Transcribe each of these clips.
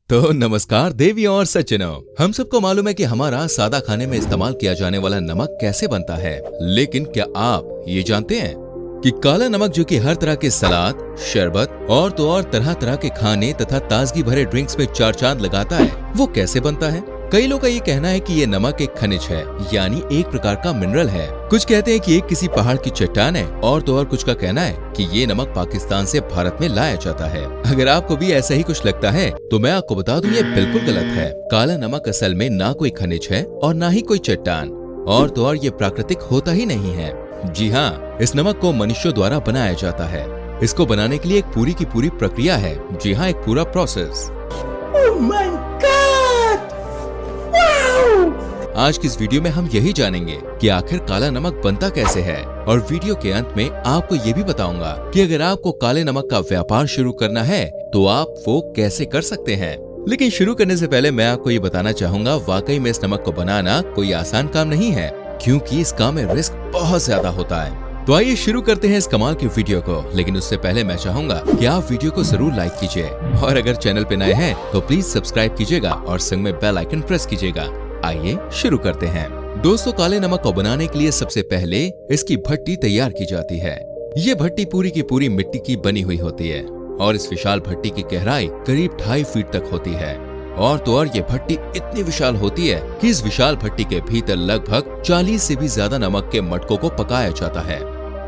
तो नमस्कार देवी और सज्जनों, हम सबको मालूम है कि हमारा सादा खाने में इस्तेमाल किया जाने वाला नमक कैसे बनता है, लेकिन क्या आप ये जानते हैं कि काला नमक जो कि हर तरह के सलाद, शरबत और तो और तरह तरह के खाने तथा ताजगी भरे ड्रिंक्स में चार चांद लगाता है, वो कैसे बनता है? कई लोगों का ये कहना है कि ये नमक एक खनिज है, यानी एक प्रकार का मिनरल है। कुछ कहते हैं कि ये किसी पहाड़ की चट्टान है और तो और कुछ का कहना है कि ये नमक पाकिस्तान से भारत में लाया जाता है। अगर आपको भी ऐसा ही कुछ लगता है तो मैं आपको बता दूं, ये बिल्कुल गलत है। काला नमक असल में ना कोई खनिज है और ना ही कोई चट्टान, और तो और ये प्राकृतिक होता ही नहीं है। जी हाँ, इस नमक को मनुष्यों द्वारा बनाया जाता है। इसको बनाने के लिए एक पूरी की पूरी प्रक्रिया है। जी हाँ, एक पूरा प्रोसेस। आज की इस वीडियो में हम यही जानेंगे कि आखिर काला नमक बनता कैसे है, और वीडियो के अंत में आपको ये भी बताऊंगा कि अगर आपको काले नमक का व्यापार शुरू करना है तो आप वो कैसे कर सकते हैं। लेकिन शुरू करने से पहले मैं आपको ये बताना चाहूंगा, वाकई में इस नमक को बनाना कोई आसान काम नहीं है, क्योंकि इस काम में रिस्क बहुत ज्यादा होता है। तो आइए शुरू करते हैं इस कमाल की वीडियो को। लेकिन उससे पहले मैं चाहूंगा कि आप वीडियो को जरूर लाइक कीजिए, और अगर चैनल पे नए हैं तो प्लीज सब्सक्राइब कीजिएगा और संग में बेल आइकन प्रेस कीजिएगा। आइए शुरू करते हैं। दोस्तों, काले नमक को बनाने के लिए सबसे पहले इसकी भट्टी तैयार की जाती है। ये भट्टी पूरी की पूरी मिट्टी की बनी हुई होती है और इस विशाल भट्टी की गहराई करीब 2.5 फीट तक होती है। और तो और ये भट्टी इतनी विशाल होती है कि इस विशाल भट्टी के भीतर लगभग 40 से भी ज्यादा नमक के मटकों को पकाया जाता है,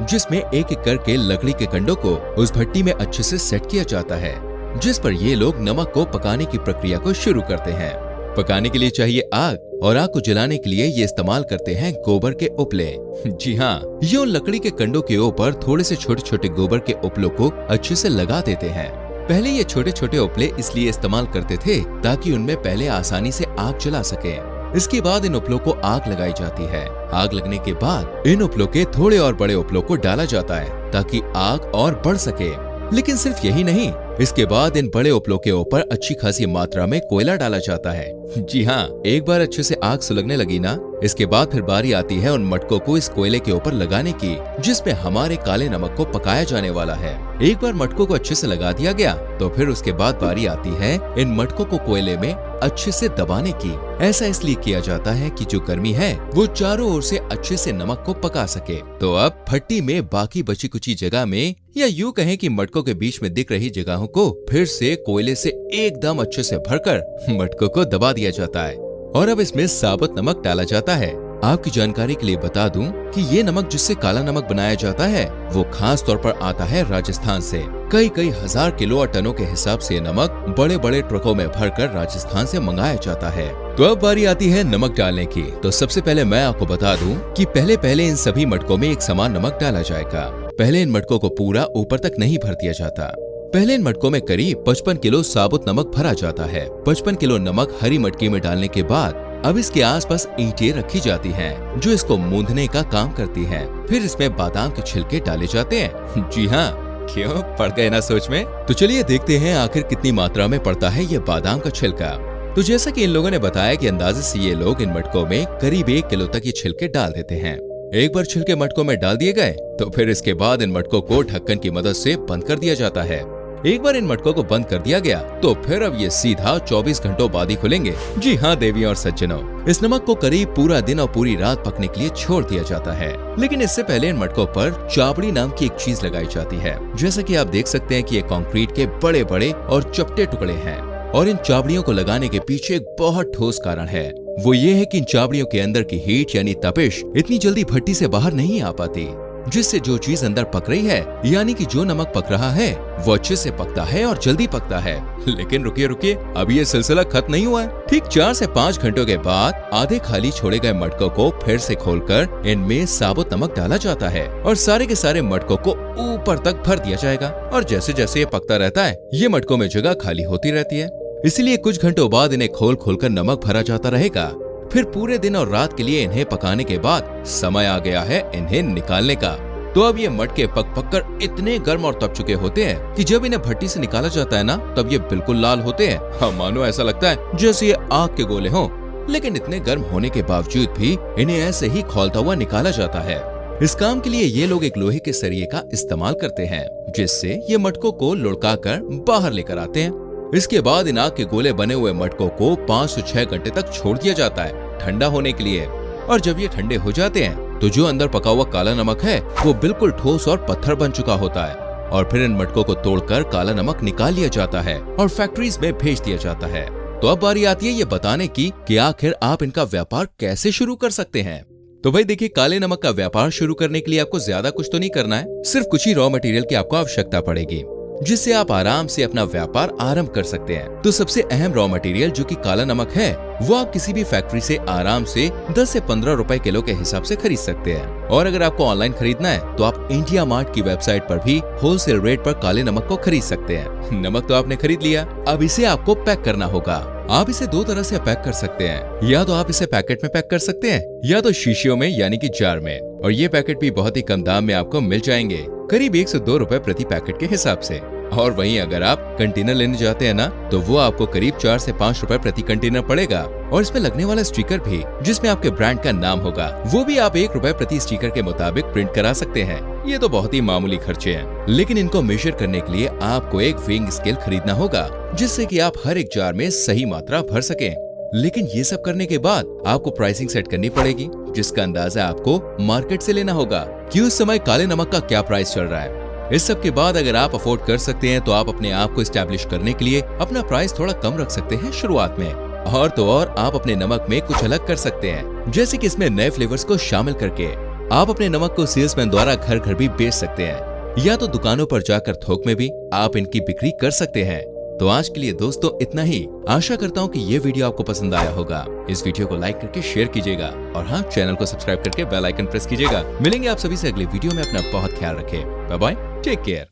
जिसमें एक एक करके लकड़ी के कंडों को उस भट्टी में अच्छे से सेट किया जाता है, जिस पर ये लोग नमक को पकाने की प्रक्रिया को शुरू करते हैं। पकाने के लिए चाहिए आग, और आग को जलाने के लिए ये इस्तेमाल करते हैं गोबर के उपले। जी हाँ, ये उन लकड़ी के कंडों के ऊपर थोड़े से छोटे छोटे गोबर के उपलों को अच्छे से लगा देते हैं। पहले ये छोटे छोटे उपले इसलिए इस्तेमाल करते थे ताकि उनमें पहले आसानी से आग जला सके। इसके बाद इन उपलों को आग लगाई जाती है। आग लगने के बाद इन उपलों के थोड़े और बड़े उपलों को डाला जाता है ताकि आग और बढ़ सके। लेकिन सिर्फ यही नहीं, इसके बाद इन बड़े उपलों के ऊपर अच्छी खासी मात्रा में कोयला डाला जाता है। जी हाँ, एक बार अच्छे से आग सुलगने लगी ना, इसके बाद फिर बारी आती है उन मटकों को इस कोयले के ऊपर लगाने की, जिसमें हमारे काले नमक को पकाया जाने वाला है। एक बार मटकों को अच्छे से लगा दिया गया तो फिर उसके बाद बारी आती है इन मटकों को कोयले में अच्छे से दबाने की। ऐसा इसलिए किया जाता है कि जो गर्मी है वो चारों ओर से अच्छे से नमक को पका सके। तो अब भट्टी में बाकी बची कुची जगह में, या यूँ कहें कि मटकों के बीच में दिख रही जगहों को फिर से कोयले से एकदम अच्छे से भरकर मटकों को दबा दिया जाता है, और अब इसमें साबुत नमक डाला जाता है। आपकी जानकारी के लिए बता दूं कि ये नमक जिससे काला नमक बनाया जाता है वो खास तौर पर आता है राजस्थान से। कई हजार किलो और टनों के हिसाब से नमक बड़े बड़े ट्रकों में भरकर राजस्थान से मंगाया जाता है। तो अब बारी आती है नमक डालने की। तो सबसे पहले मैं आपको बता दूं कि पहले इन सभी मटकों में एक समान नमक डाला जाएगा। पहले इन मटकों को पूरा ऊपर तक नहीं भर दिया जाता। पहले इन मटकों में करीब 55 किलो साबुत नमक भरा जाता है। 55 किलो नमक हरी मटकी में डालने के बाद अब इसके आसपास ईंटें रखी जाती हैं, जो इसको मूंदने का काम करती हैं। फिर इसमें बादाम के छिलके डाले जाते हैं। जी हाँ, क्यों पड़ गए ना सोच में? तो चलिए देखते हैं आखिर कितनी मात्रा में पड़ता है ये बादाम का छिलका। तो जैसा कि इन लोगों ने बताया कि अंदाजे से ये लोग इन मटकों में करीब 1 किलो तक ये छिलके डाल देते हैं। एक बार छिलके मटकों में डाल दिए गए तो फिर इसके बाद इन मटकों को ढक्कन की मदद से बंद कर दिया जाता है। एक बार इन मटकों को बंद कर दिया गया तो फिर अब ये सीधा 24 घंटों बाद ही खुलेंगे। जी हाँ देवी और सज्जनों, इस नमक को करीब पूरा दिन और पूरी रात पकने के लिए छोड़ दिया जाता है। लेकिन इससे पहले इन मटकों पर चाबड़ी नाम की एक चीज लगाई जाती है। जैसा कि आप देख सकते हैं कि ये कंक्रीट के बड़े बड़े और चपटे टुकड़े हैं, और इन चाबड़ियों को लगाने के पीछे एक बहुत ठोस कारण है। वो ये है कि इन चाबड़ियों के अंदर की हीट यानी तपिश इतनी जल्दी भट्टी से बाहर नहीं आ पाती, जिससे जो चीज अंदर पक रही है, यानी कि जो नमक पक रहा है, वो अच्छे से पकता है और जल्दी पकता है। लेकिन रुकिए, अभी ये सिलसिला खत्म नहीं हुआ है। ठीक 4 से 5 घंटों के बाद आधे खाली छोड़े गए मटकों को फिर से खोलकर इनमें साबुत नमक डाला जाता है और सारे के सारे मटकों को ऊपर तक भर दिया जाएगा। और जैसे जैसे ये पकता रहता है, ये मटकों में जगह खाली होती रहती है। इसलिए कुछ घंटों बाद इन्हें खोल कर नमक भरा जाता रहेगा। फिर पूरे दिन और रात के लिए इन्हें पकाने के बाद समय आ गया है इन्हें निकालने का। तो अब ये मटके पक कर इतने गर्म और तप चुके होते हैं कि जब इन्हें भट्टी से निकाला जाता है ना, तब ये बिल्कुल लाल होते हैं। हाँ, मानो ऐसा लगता है जैसे ये आग के गोले हों। लेकिन इतने गर्म होने के बावजूद भी इन्हें ऐसे ही खौलता हुआ निकाला जाता है। इस काम के लिए ये लोग एक लोहे के सरिये का इस्तेमाल करते हैं, जिससे ये मटकों को लुढ़का कर बाहर लेकर आते हैं। इसके बाद इन आग के गोले बने हुए मटकों को 5 से 6 घंटे तक छोड़ दिया जाता है ठंडा होने के लिए। और जब ये ठंडे हो जाते हैं तो जो अंदर पका हुआ काला नमक है वो बिल्कुल ठोस और पत्थर बन चुका होता है। और फिर इन मटकों को तोड़कर काला नमक निकाल लिया जाता है और फैक्ट्रीज में भेज दिया जाता है। तो अब बारी आती है ये बताने की कि आखिर आप इनका व्यापार कैसे शुरू कर सकते हैं। तो भाई देखिए, काले नमक का व्यापार शुरू करने के लिए आपको ज्यादा कुछ तो नहीं करना है, सिर्फ कुछ ही रॉ मटेरियल की आपको आवश्यकता पड़ेगी जिससे आप आराम से अपना व्यापार आरंभ कर सकते हैं। तो सबसे अहम रॉ मटेरियल जो कि काला नमक है वो आप किसी भी फैक्ट्री से आराम से 10 से 15 रुपए किलो के हिसाब से खरीद सकते हैं। और अगर आपको ऑनलाइन खरीदना है तो आप इंडिया मार्ट की वेबसाइट पर भी होलसेल रेट पर काले नमक को खरीद सकते हैं। नमक तो आपने खरीद लिया, अब इसे आपको पैक करना होगा। आप इसे दो तरह से पैक कर सकते हैं, या तो आप इसे पैकेट में पैक कर सकते हैं या तो शीशियों में यानी कि जार में। और ये पैकेट भी बहुत ही कम दाम में आपको मिल जाएंगे, करीब 1 से 2 रुपए प्रति पैकेट के हिसाब से। और वहीं अगर आप कंटेनर लेने जाते हैं ना तो वो आपको करीब 4 से 5 रुपए प्रति कंटेनर पड़ेगा। और इसमें लगने वाला स्टिकर भी जिसमें आपके ब्रांड का नाम होगा वो भी आप 1 रुपए प्रति स्टिकर के मुताबिक प्रिंट करा सकते हैं। ये तो बहुत ही मामूली खर्चे हैं, लेकिन इनको मेजर करने के लिए आपको एक वेइंग स्केल खरीदना होगा जिससे कि आप हर एक जार में सही मात्रा भर सकें। लेकिन ये सब करने के बाद आपको प्राइसिंग सेट करनी पड़ेगी जिसका अंदाजा आपको मार्केट से लेना होगा कि उस समय काले नमक का क्या प्राइस चल रहा है। इस सब के बाद अगर आप अफोर्ड कर सकते हैं तो आप अपने आप को एस्टैब्लिश करने के लिए अपना प्राइस थोड़ा कम रख सकते हैं शुरुआत में। और तो और आप अपने नमक में कुछ अलग कर सकते हैं, जैसे कि इसमें नए फ्लेवर्स को शामिल करके आप अपने नमक को सेल्समैन द्वारा घर घर भी बेच सकते हैं, या तो दुकानों पर जाकर थोक में भी आप इनकी बिक्री कर सकते हैं। तो आज के लिए दोस्तों इतना ही। आशा करता हूँ कि ये वीडियो आपको पसंद आया होगा। इस वीडियो को लाइक करके शेयर कीजिएगा और हाँ, चैनल को सब्सक्राइब करके बेल आइकन प्रेस कीजिएगा। मिलेंगे आप सभी से अगले वीडियो में। अपना बहुत ख्याल रखें। Bye bye, take care.